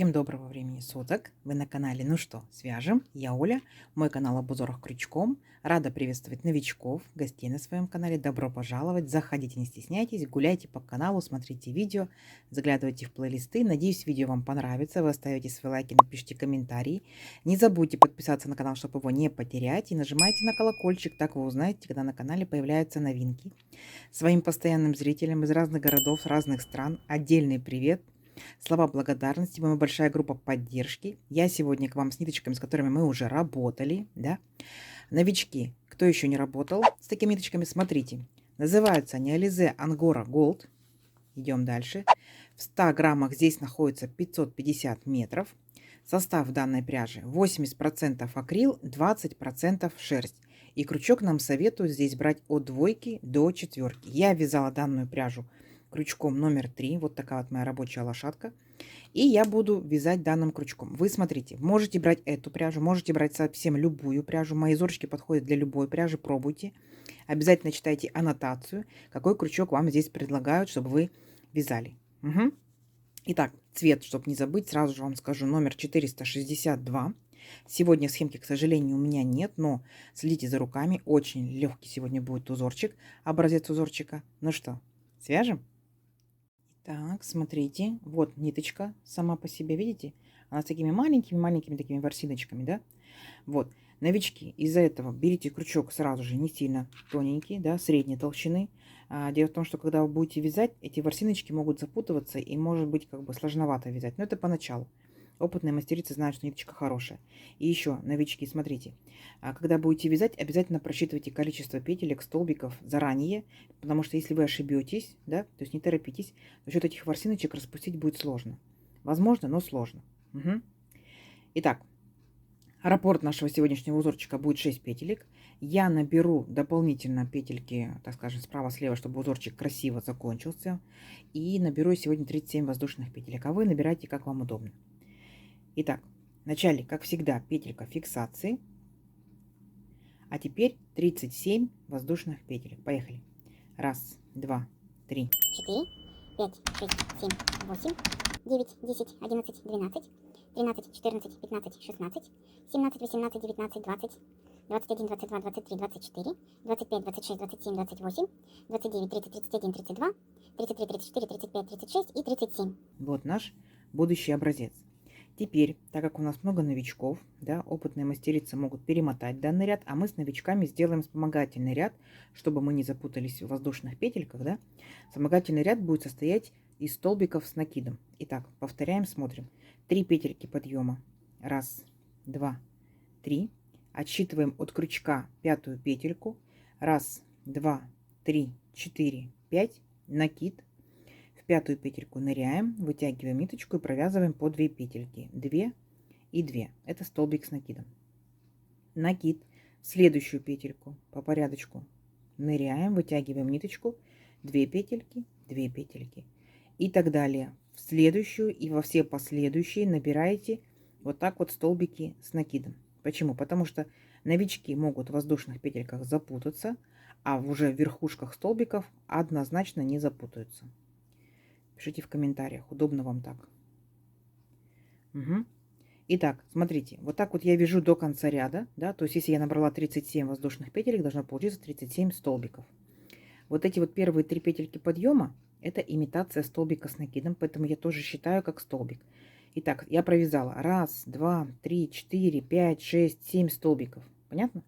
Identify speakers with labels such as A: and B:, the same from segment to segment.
A: Всем доброго времени суток! Вы на канале «Ну что, свяжем?» Я Оля, мой канал об узорах крючком. Рада приветствовать новичков, гостей на своем канале. Добро пожаловать! Заходите, не стесняйтесь, гуляйте по каналу, смотрите видео, заглядывайте в плейлисты. Надеюсь, видео вам понравится. Вы оставите свои лайки, напишите комментарии. Не забудьте подписаться на канал, чтобы его не потерять. И нажимайте на колокольчик, так вы узнаете, когда на канале появляются новинки. Своим постоянным зрителям из разных городов, разных стран отдельный привет! Слова благодарности, мы большая группа поддержки. Я сегодня к вам с ниточками, с которыми мы уже работали, да. Новички, кто еще не работал с такими ниточками, смотрите. Называются они Alize Angora Gold. Идем дальше. В 100 граммах здесь находится 550 метров. Состав данной пряжи 80% акрил, 20% шерсть. И крючок нам советуют здесь брать от 2 до 4. Я вязала данную пряжу крючком номер 3. Вот такая вот моя рабочая лошадка. И я буду вязать данным крючком. Вы смотрите, можете брать эту пряжу, можете брать совсем любую пряжу. Мои узорчики подходят для любой пряжи, пробуйте. Обязательно читайте аннотацию, какой крючок вам здесь предлагают, чтобы вы вязали. Угу. Итак, цвет, чтобы не забыть, сразу же вам скажу, номер 462. Сегодня схемки, к сожалению, у меня нет, но следите за руками. Очень легкий сегодня будет узорчик, образец узорчика. Ну что, свяжем? Так, смотрите, вот ниточка сама по себе, видите? Она с такими маленькими-маленькими такими ворсиночками, да? Вот, новички, из-за этого берите крючок сразу же не сильно тоненький, да, средней толщины. Дело в том, что когда вы будете вязать, эти ворсиночки могут запутываться и может быть как бы сложновато вязать. Но это поначалу. Опытные мастерицы знают, что ниточка хорошая. И еще, новички, смотрите, когда будете вязать, обязательно просчитывайте количество петелек, столбиков заранее, потому что если вы ошибетесь, да, то есть не торопитесь, за счет этих ворсиночек распустить будет сложно. Возможно, но сложно. Угу. Итак, раппорт нашего сегодняшнего узорчика будет 6 петелек. Я наберу дополнительно петельки, так скажем, справа-слева, чтобы узорчик красиво закончился. И наберу сегодня 37 воздушных петелек, а вы набирайте, как вам удобно. Итак, вначале, как всегда, петелька фиксации. А теперь 37 воздушных петелек. Поехали. 1, 2, 3,
B: 4, 5, 6, 7, 8, 9, 10, 11, 12, 13, 14, 15, 16, 17, 18, 19, 20, 21, 22, 23, 24, 25, 26, 27, 28, 29, 30, 31, 32, 33, 34, 35, 36 и 37.
A: Вот наш будущий образец. Теперь, так как у нас много новичков, да, опытные мастерицы могут перемотать данный ряд, а мы с новичками сделаем вспомогательный ряд, чтобы мы не запутались в воздушных петельках, да. Вспомогательный ряд будет состоять из столбиков с накидом. Итак, повторяем, смотрим. 3 петельки подъема. 1, 2, 3. Отсчитываем от крючка 5-ю петельку. 1, 2, 3, 4, 5. Накид. В 5-ю петельку ныряем, вытягиваем ниточку и провязываем по 2 петельки. 2 и 2. Это столбик с накидом. Накид. В следующую петельку по порядочку ныряем, вытягиваем ниточку. 2 петельки, 2 петельки. И так далее. В следующую и во все последующие набираете вот так вот столбики с накидом. Почему? Потому что новички могут в воздушных петельках запутаться, а уже в верхушках столбиков однозначно не запутаются. Пишите в комментариях, удобно вам так. Угу. Итак, смотрите, вот так вот я вяжу до конца ряда, да, то есть если я набрала 37 воздушных петелек, должно получиться 37 столбиков. Вот эти вот первые 3 петельки подъема, это имитация столбика с накидом, поэтому я тоже считаю как столбик. Итак, я провязала 1, 2, 3, 4, 5, 6, 7 столбиков. Понятно?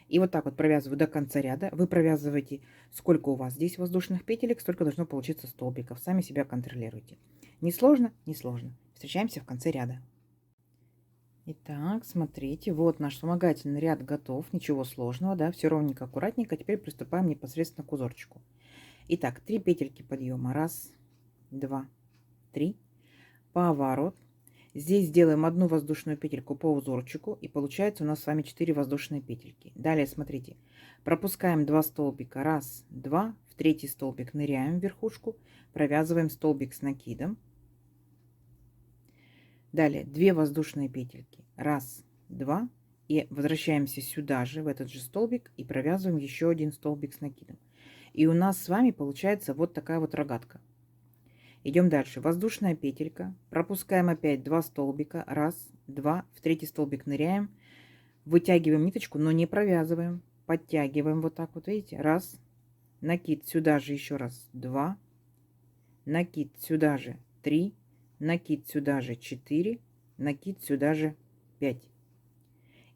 A: И вот так вот провязываю до конца ряда. Вы провязываете, сколько у вас здесь воздушных петелек, столько должно получиться столбиков. Сами себя контролируйте. Не сложно? Не сложно. Встречаемся в конце ряда. Итак, смотрите, вот наш вспомогательный ряд готов. Ничего сложного, да, все ровненько, аккуратненько. Теперь приступаем непосредственно к узорчику. Итак, 3 петельки подъема. 1, 2, 3. Поворот. Здесь сделаем одну воздушную петельку по узорчику, и получается у нас с вами 4 воздушные петельки. Далее, смотрите, пропускаем 2 столбика, 1, 2, в 3-й столбик ныряем в верхушку, провязываем столбик с накидом. Далее 2 воздушные петельки, 1, 2, и возвращаемся сюда же, в этот же столбик, и провязываем еще один столбик с накидом. И у нас с вами получается вот такая вот рогатка. Идем дальше. Воздушная петелька. Пропускаем опять 2 столбика. Раз, два. В третий столбик ныряем. Вытягиваем ниточку, но не провязываем. Подтягиваем вот так вот, видите? Раз. Накид сюда же еще раз. 2. Накид сюда же 3. Накид сюда же 4. Накид сюда же 5.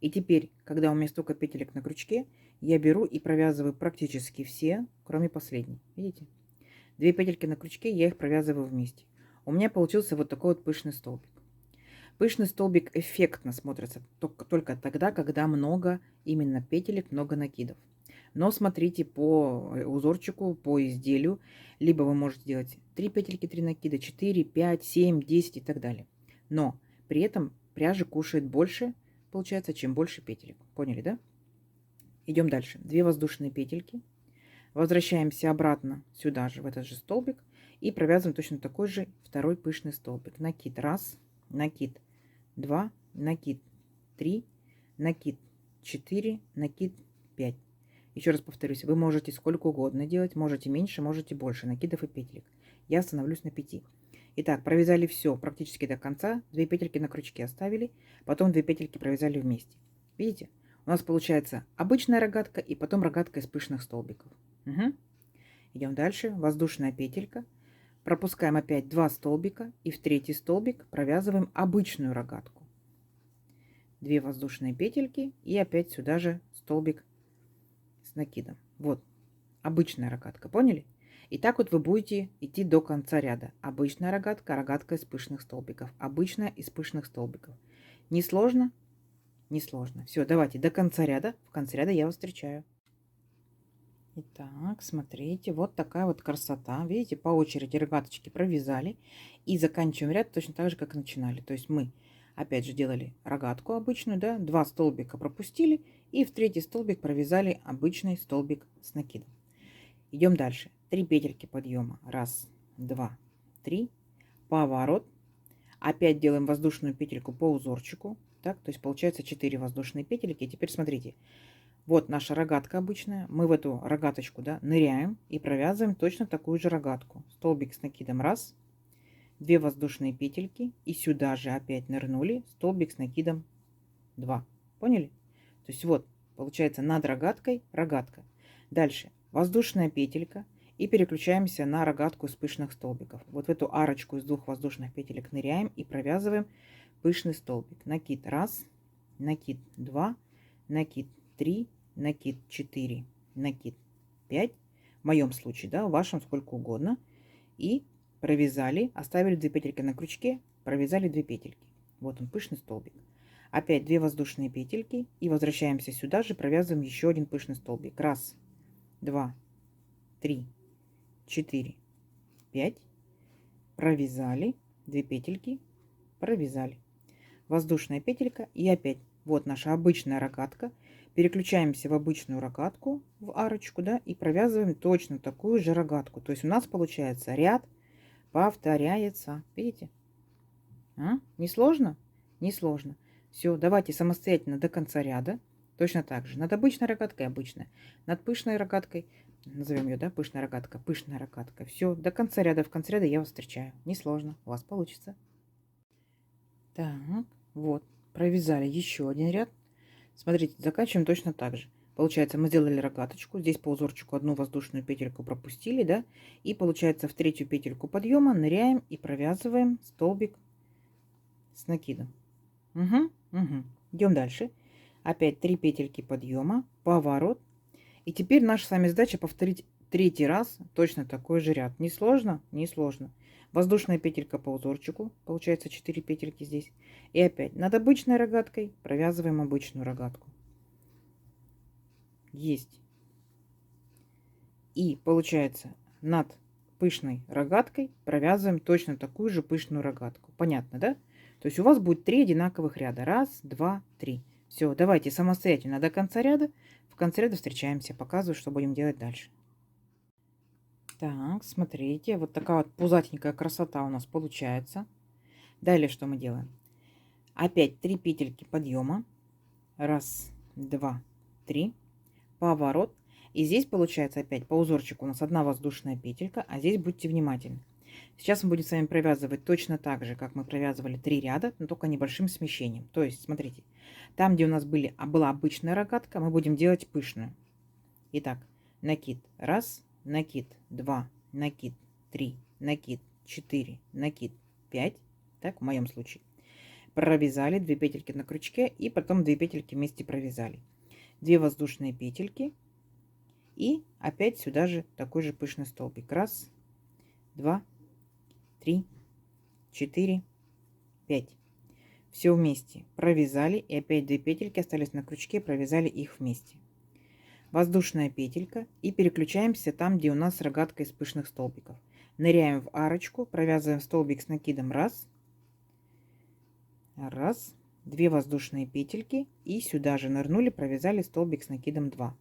A: И теперь, когда у меня столько петелек на крючке, я беру и провязываю практически все, кроме последней. Видите? 2 петельки на крючке, я их провязываю вместе. У меня получился вот такой вот пышный столбик. Пышный столбик эффектно смотрится только тогда, когда много именно петелек, много накидов. Но смотрите по узорчику, по изделию. Либо вы можете делать 3 петельки, 3 накида, 4, 5, 7, 10 и так далее. Но при этом пряжа кушает больше, получается, чем больше петелек. Поняли, да? Идем дальше. 2 воздушные петельки. Возвращаемся обратно сюда же, в этот же столбик. И провязываем точно такой же второй пышный столбик. Накид 1, накид 2, накид 3, накид 4, накид 5. Еще раз повторюсь, вы можете сколько угодно делать, можете меньше, можете больше накидов и петелек. Я остановлюсь на 5. Итак, провязали все практически до конца. 2 петельки на крючке оставили, потом 2 петельки провязали вместе. Видите? У нас получается обычная рогатка и потом рогатка из пышных столбиков. Угу. Идем дальше. Воздушная петелька. Пропускаем опять 2 столбика и в третий столбик провязываем обычную рогатку. 2 воздушные петельки и опять сюда же столбик с накидом. Вот, обычная рогатка, поняли? И так вот вы будете идти до конца ряда. Обычная рогатка, рогатка из пышных столбиков. Обычная из пышных столбиков. Не сложно? Не сложно. Все, давайте до конца ряда. В конце ряда я вас встречаю. Итак, смотрите, вот такая вот красота. Видите, по очереди рогаточки провязали. И заканчиваем ряд точно так же, как и начинали. То есть мы опять же делали рогатку обычную, да, 2 столбика пропустили. И в третий столбик провязали обычный столбик с накидом. Идем дальше. 3 петельки подъема. 1, 2, 3. Поворот. Опять делаем воздушную петельку по узорчику. Так, то есть получается 4 воздушные петельки. И теперь смотрите. Вот наша рогатка обычная. Мы в эту рогаточку, да, ныряем и провязываем точно такую же рогатку. Столбик с накидом 1. 2 воздушные петельки. И сюда же опять нырнули. Столбик с накидом 2. Поняли? То есть вот, получается над рогаткой рогатка. Дальше воздушная петелька. И переключаемся на рогатку из пышных столбиков. Вот в эту арочку из 2 воздушных петелек ныряем и провязываем пышный столбик. Накид 1, накид 2, накид 3, накид 4, накид 5. В моем случае, да, в вашем сколько угодно. И провязали, оставили 2 петельки на крючке, провязали 2 петельки. Вот он, пышный столбик. Опять 2 воздушные петельки и возвращаемся сюда же, провязываем еще один пышный столбик. 1, 2, 3, 4, 5. Провязали 2 петельки, провязали. Воздушная петелька и опять вот наша обычная рогатка. Переключаемся в обычную рогатку, в арочку, да, и провязываем точно такую же рогатку. То есть у нас получается ряд повторяется. Видите? Не сложно? Не сложно. Все, давайте самостоятельно до конца ряда. Точно так же. Над обычной рогаткой обычная. Над пышной рогаткой, назовем ее, да, пышная рогатка. Все, до конца ряда. В конце ряда я вас встречаю. Не сложно. У вас получится. Так, вот. Провязали еще один ряд. Смотрите, заканчиваем точно так же. Получается, мы сделали рогаточку. Здесь по узорчику 1 воздушную петельку пропустили, да. И получается, в третью петельку подъема ныряем и провязываем столбик с накидом. Идем дальше. Опять 3 петельки подъема, поворот. И теперь наша с вами задача повторить 3-й раз точно такой же ряд. Не сложно? Не сложно. Воздушная петелька по узорчику. Получается 4 петельки здесь. И опять над обычной рогаткой провязываем обычную рогатку. Есть. И получается над пышной рогаткой провязываем точно такую же пышную рогатку. Понятно, да? То есть у вас будет 3 одинаковых ряда. 1, 2, 3. Все, давайте самостоятельно до конца ряда. В конце ряда встречаемся. Показываю, что будем делать дальше. Так, смотрите, вот такая вот пузатенькая красота у нас получается. Далее что мы делаем? Опять 3 петельки подъема. 1, 2, 3. Поворот. И здесь получается опять по узорчику у нас 1 воздушная петелька. А здесь будьте внимательны. Сейчас мы будем с вами провязывать точно так же, как мы провязывали 3 ряда, но только небольшим смещением. То есть, смотрите, там, где у нас была обычная рогатка, мы будем делать пышную. Итак, накид 1, накид 2, накид 3, накид 4, накид 5. Так, в моем случае. Провязали 2 петельки на крючке и потом 2 петельки вместе провязали. 2 воздушные петельки и опять сюда же такой же пышный столбик. 1, 2, 3, 4, 5. Все вместе провязали и опять 2 петельки остались на крючке, провязали их вместе. Воздушная петелька и переключаемся там, где у нас рогатка из пышных столбиков. Ныряем в арочку, провязываем столбик с накидом 1, 2 воздушные петельки и сюда же нырнули, провязали столбик с накидом 2.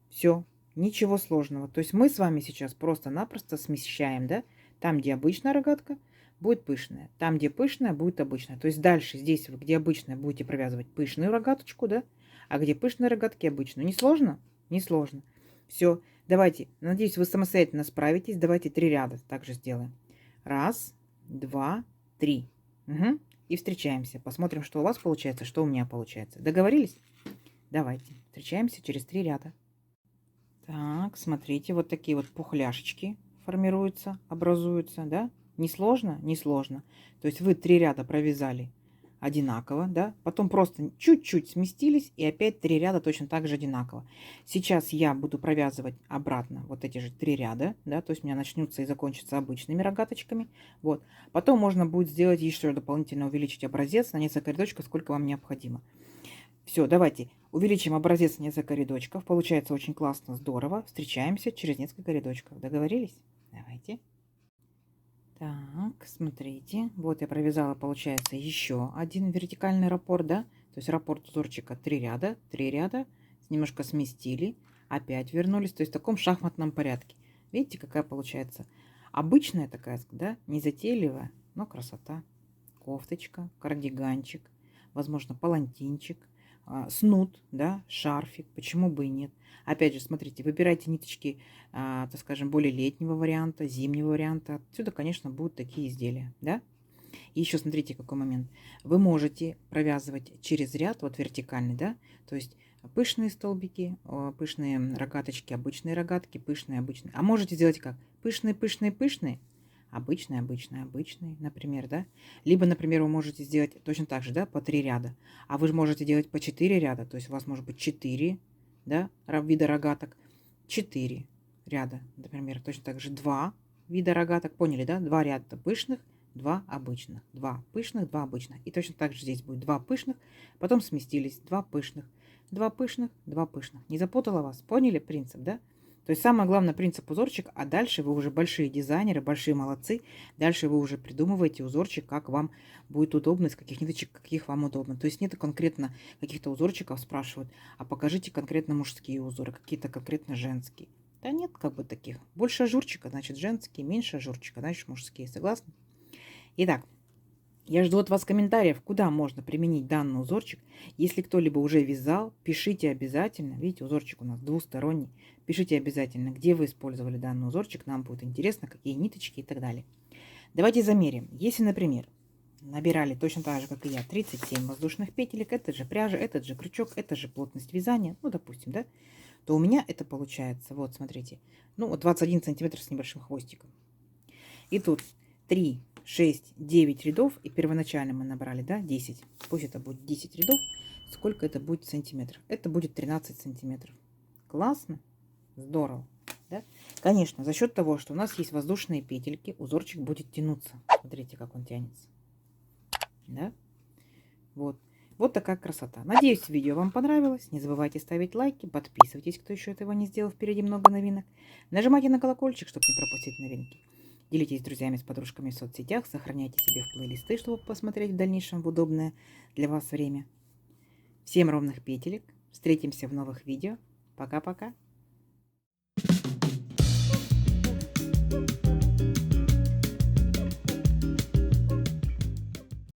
A: Все, ничего сложного. То есть мы с вами сейчас просто-напросто смещаем, да? Там, где обычная рогатка, будет пышная. Там, где пышная, будет обычная. То есть дальше здесь, где обычная, будете провязывать пышную рогаточку, да? А где пышные рогатки, обычную. Не сложно? Не сложно. Все, давайте. Надеюсь, вы самостоятельно справитесь. Давайте 3 ряда также сделаем. 1, 2, 3. Угу. И встречаемся. Посмотрим, что у вас получается, что у меня получается. Договорились? Давайте. Встречаемся через 3 ряда. Так, смотрите, вот такие вот пухляшечки формируются, образуются, да? Не сложно? Не сложно. То есть вы 3 ряда провязали одинаково, да? Потом просто чуть-чуть сместились и опять 3 ряда точно так же одинаково. Сейчас я буду провязывать обратно вот эти же 3 ряда, да? То есть у меня начнутся и закончатся обычными рогаточками. Вот. Потом можно будет сделать еще дополнительно увеличить образец на несколько рядочков, сколько вам необходимо. Все, давайте увеличим образец на несколько рядочков. Получается очень классно, здорово. Встречаемся через несколько рядочков. Договорились? Давайте. Так, смотрите. Вот я провязала, получается, еще один вертикальный раппорт, да? То есть раппорт узорчика 3 ряда. Немножко сместили. Опять вернулись. То есть в таком шахматном порядке. Видите, какая получается? Обычная такая, да? Незатейливая, но красота. Кофточка, кардиганчик, возможно, палантинчик. Снуд, да, шарфик, почему бы и нет. Опять же, смотрите, выбирайте ниточки, так скажем, более летнего варианта, зимнего варианта. Отсюда, конечно, будут такие изделия, да. И еще смотрите, какой момент. Вы можете провязывать через ряд, вот вертикальный, да, то есть пышные столбики, пышные рогаточки, обычные рогатки, пышные, обычные. А можете сделать как? Пышные, пышные, пышные. Обычный, например, да. Либо, например, вы можете сделать точно так же, да, по 3 ряда. А вы же можете делать по 4 ряда. То есть у вас может быть 4, да, вида рогаток. 4 ряда, например, точно так же 2 вида рогаток. Поняли, да? 2 ряда пышных, 2 обычных. 2 пышных, 2 обычных. И точно так же здесь будет 2 пышных, потом сместились 2 пышных. 2 пышных, 2 пышных. Не запутала вас? Поняли принцип, да? То есть самое главное принцип узорчик, а дальше вы уже большие дизайнеры, большие молодцы. Дальше вы уже придумываете узорчик, как вам будет удобно, из каких ниточек, каких вам удобно. То есть нет конкретно каких-то узорчиков, спрашивают, а покажите конкретно мужские узоры, какие-то конкретно женские. Да нет как бы таких. Больше ажурчика, значит женские, меньше ажурчика, значит мужские. Согласны? Итак. Я жду от вас комментариев, куда можно применить данный узорчик. Если кто-либо уже вязал, пишите обязательно. Видите, узорчик у нас двусторонний. Пишите обязательно, где вы использовали данный узорчик. Нам будет интересно, какие ниточки и так далее. Давайте замерим. Если, например, набирали точно так же, как и я, 37 воздушных петелек, это же пряжа, этот же крючок, это же плотность вязания, ну, допустим, да, то у меня это получается, вот, смотрите, ну, вот 21 сантиметр с небольшим хвостиком. И тут 3, 6, 9 рядов, и первоначально мы набрали, да, 10. Пусть это будет 10 рядов. Сколько это будет сантиметров? Это будет 13 сантиметров. Классно? Здорово. Да? Конечно, за счет того, что у нас есть воздушные петельки, узорчик будет тянуться. Смотрите, как он тянется. Да? Вот. Вот такая красота. Надеюсь, видео вам понравилось. Не забывайте ставить лайки, подписывайтесь, кто еще этого не сделал. Впереди много новинок. Нажимайте на колокольчик, чтобы не пропустить новинки. Делитесь с друзьями, с подружками в соцсетях, сохраняйте себе в плейлисты, чтобы посмотреть в дальнейшем в удобное для вас время. Всем ровных петелек. Встретимся в новых видео. Пока-пока.